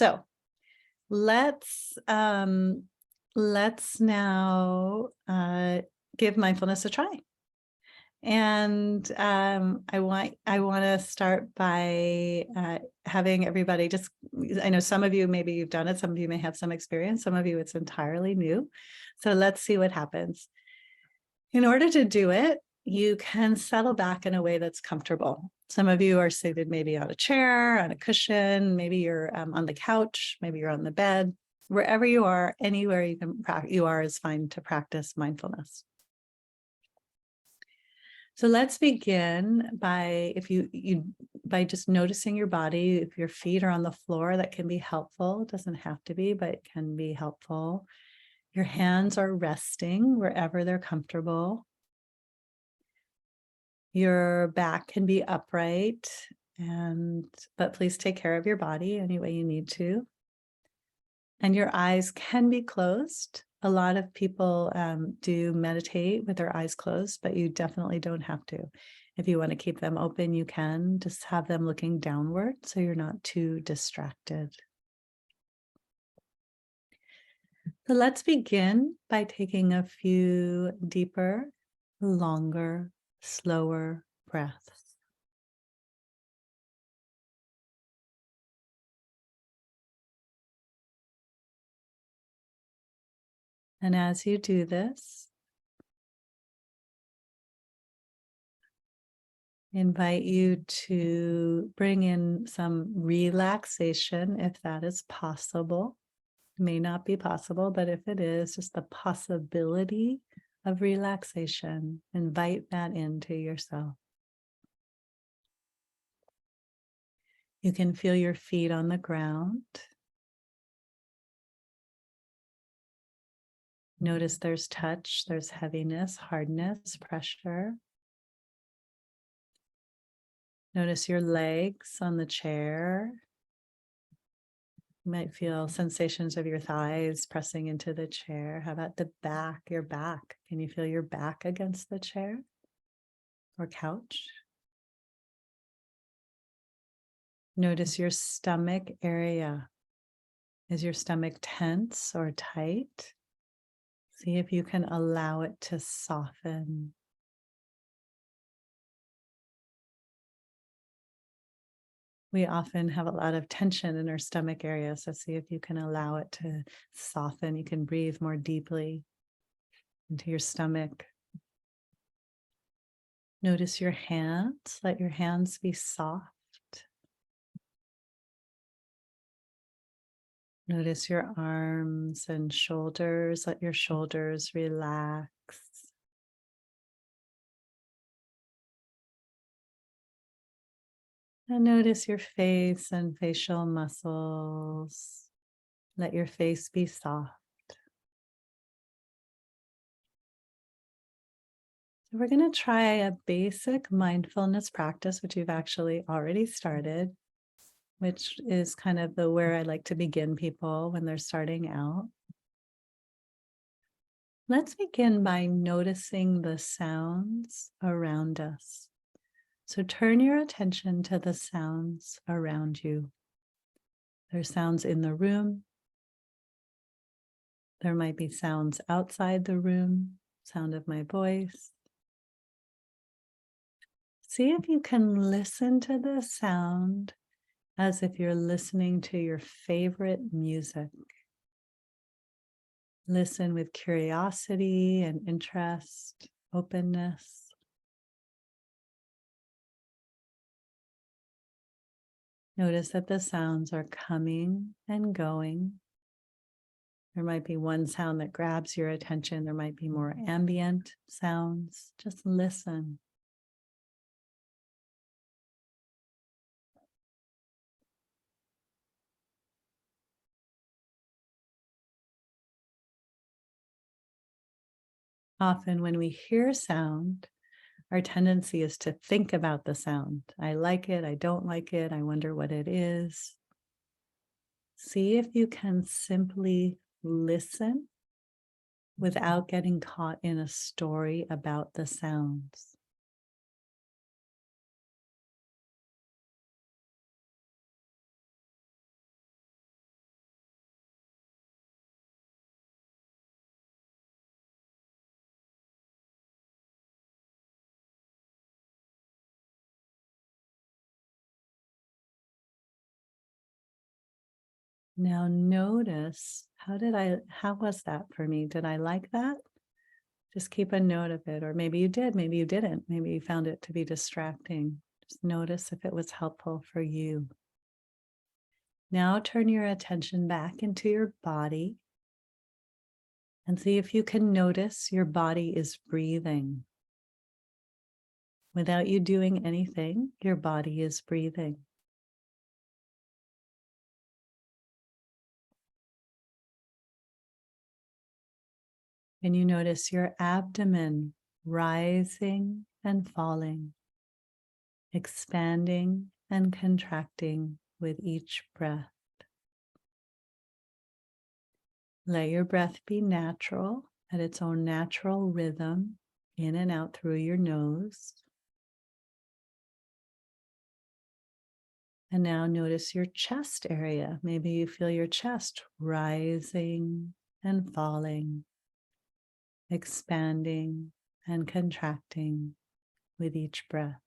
So let's now give mindfulness a try. And I want to start by having everybody just. I know some of you maybe you've done it, some of you may have some experience, some of you it's entirely new. So let's see what happens. In order to do it, you can settle back in a way that's comfortable. Some of you are seated maybe on a chair, on a cushion, maybe you're on the couch, maybe you're on the bed. Wherever you are, anywhere you are is fine to practice mindfulness. So let's begin by by just noticing your body. If your feet are on the floor, that can be helpful. It doesn't have to be, but it can be helpful. Your hands are resting wherever they're comfortable. Your back can be upright, but please take care of your body any way you need to. And your eyes can be closed. A lot of people do meditate with their eyes closed, but you definitely don't have to. If you want to keep them open, you can just have them looking downward so you're not too distracted. So let's begin by taking a few deeper, longer, slower breaths. And as you do this, invite you to bring in some relaxation if that is possible. It may not be possible, but if it is, just the possibility of relaxation, invite that into yourself. You can feel your feet on the ground. Notice there's touch, there's heaviness, hardness, pressure. Notice your legs on the chair. You might feel sensations of your thighs pressing into the chair. How about the back, your back? Can you feel your back against the chair or couch? Notice your stomach area. Is your stomach tense or tight? See if you can allow it to soften. We often have a lot of tension in our stomach area, so see if you can allow it to soften. You can breathe more deeply into your stomach. Notice your hands. Let your hands be soft. Notice your arms and shoulders. Let your shoulders relax. And notice your face and facial muscles. Let your face be soft. So we're going to try a basic mindfulness practice, which you've actually already started, which is kind of where I like to begin people when they're starting out. Let's begin by noticing the sounds around us. So turn your attention to the sounds around you. There's sounds in the room. There might be sounds outside the room, sound of my voice. See if you can listen to the sound as if you're listening to your favorite music. Listen with curiosity and interest, openness. Notice that the sounds are coming and going. There might be one sound that grabs your attention. There might be more ambient sounds. Just listen. Often when we hear sound, our tendency is to think about the sound. I like it, I don't like it, I wonder what it is. See if you can simply listen without getting caught in a story about the sounds. Now notice, how was that for me? Did I like that? Just keep a note of it. Or maybe you did, maybe you didn't. Maybe you found it to be distracting. Just notice if it was helpful for you. Now turn your attention back into your body and see if you can notice your body is breathing. Without you doing anything, your body is breathing. And you notice your abdomen rising and falling, expanding and contracting with each breath. Let your breath be natural at its own natural rhythm, in and out through your nose. And now notice your chest area. Maybe you feel your chest rising and falling, expanding and contracting with each breath.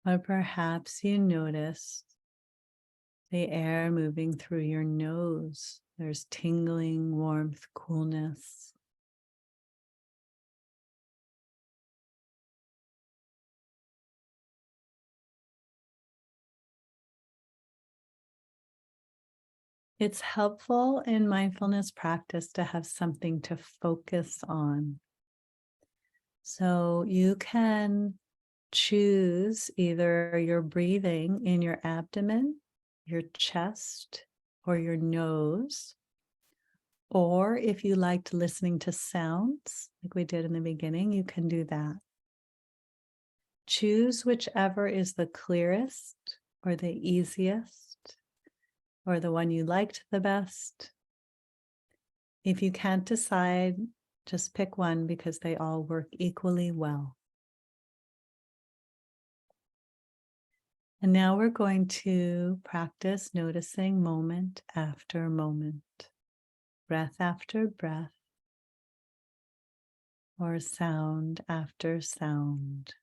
Or perhaps you notice the air moving through your nose. There's tingling, warmth, coolness. It's helpful in mindfulness practice to have something to focus on. So you can choose either your breathing in your abdomen, your chest, or your nose. Or if you liked listening to sounds, like we did in the beginning, you can do that. Choose whichever is the clearest or the easiest or the one you liked the best. If you can't decide, just pick one because they all work equally well. And now we're going to practice noticing moment after moment, breath after breath, or sound after sound.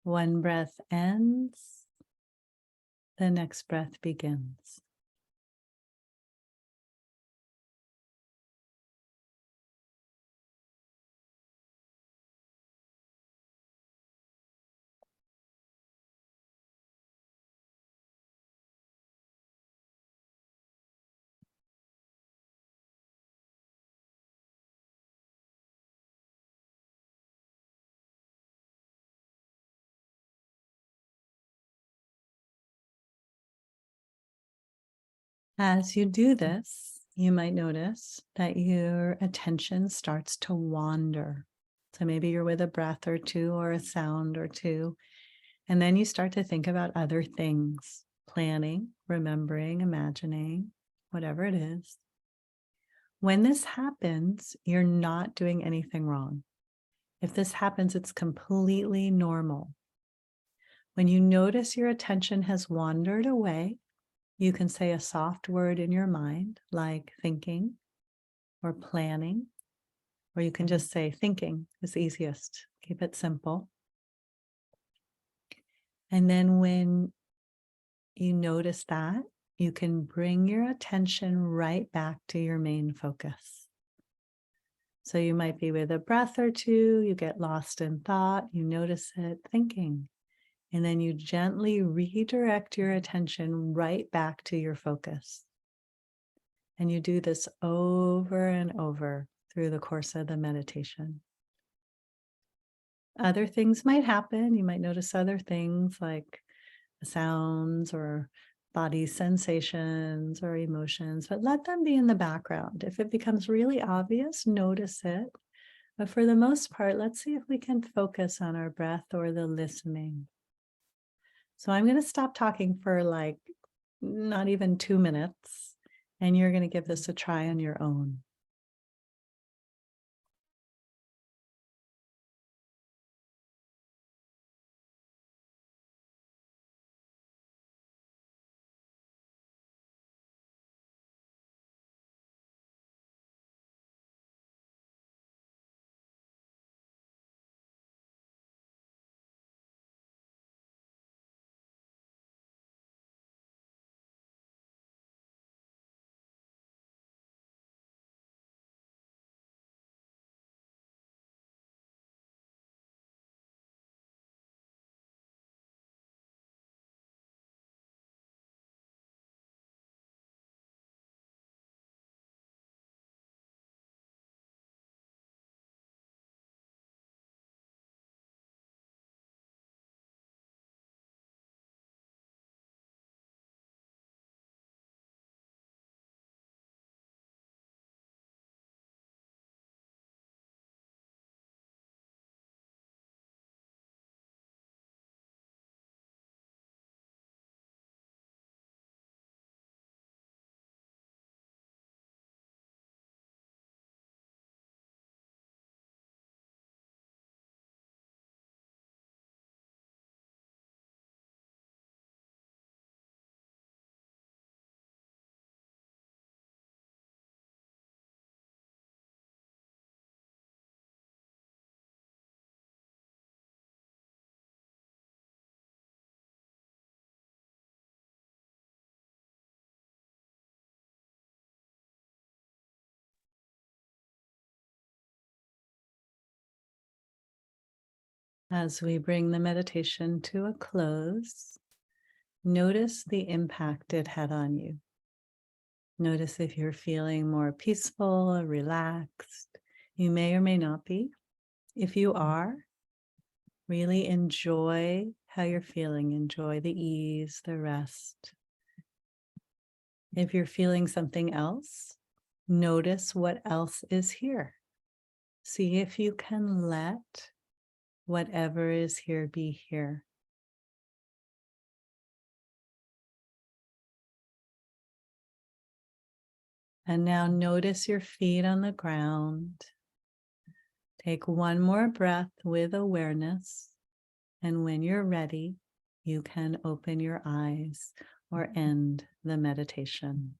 One breath ends, the next breath begins. As you do this, you might notice that your attention starts to wander. So maybe you're with a breath or two or a sound or two, and then you start to think about other things, planning, remembering, imagining, whatever it is. When this happens, you're not doing anything wrong. If this happens, it's completely normal. When you notice your attention has wandered away, you can say a soft word in your mind, like thinking or planning, or you can just say thinking is easiest. Keep it simple. And then when you notice that, you can bring your attention right back to your main focus. So you might be with a breath or two, you get lost in thought, you notice it thinking, and then you gently redirect your attention right back to your focus. And you do this over and over through the course of the meditation. Other things might happen. You might notice other things like sounds or body sensations or emotions, but let them be in the background. If it becomes really obvious, notice it. But for the most part, let's see if we can focus on our breath or the listening. So I'm going to stop talking for like not even 2 minutes, and you're going to give this a try on your own. As we bring the meditation to a close, notice the impact it had on you. Notice if you're feeling more peaceful or relaxed. You may or may not be. If you are, really enjoy how you're feeling. Enjoy the ease, the rest. If you're feeling something else, notice what else is here. See if you can let whatever is here be here. And now notice your feet on the ground. Take one more breath with awareness. And when you're ready, you can open your eyes or end the meditation.